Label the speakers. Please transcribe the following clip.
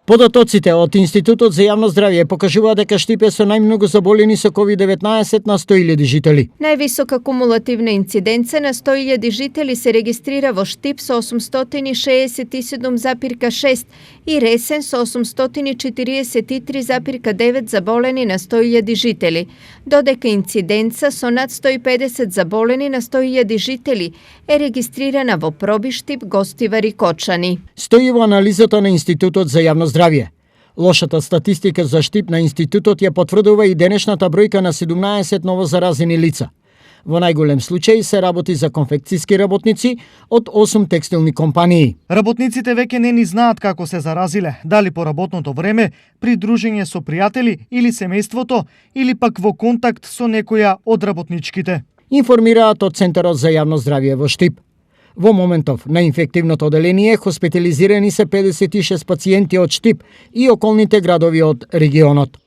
Speaker 1: Податоците од Институтот за јавно здравје покажуваат дека Штип е со најмногу заболени со COVID-19 на 100.000 жители.
Speaker 2: Највисока кумулативна инциденца на 100.000 жители се регистрира во Штип со 867,6 и Ресен со 843,9 заболени на 100.000 жители, додека инциденца со над 150 заболени на 100.000 жители е регистрирана во Проби, Штип, Гостивар и Кочани.
Speaker 1: Стои во анализата на Институтот за јавно здравје. Лошата статистика за Штип на Институтот ја потврдува и денешната бројка на 17 новозаразени лица. Во најголем случај се работи за конфекцијски работници од 8 текстилни компании.
Speaker 3: Работниците веќе не ни знаат како се заразиле, дали по работното време, при дружење со пријатели или семејството, или пак во контакт со некоја од работничките.
Speaker 1: Информираат од Центарот за јавно здравје во Штип. Во моментов на инфективното оделение хоспитализирани се 56 пациенти од Штип и околните градови од регионот.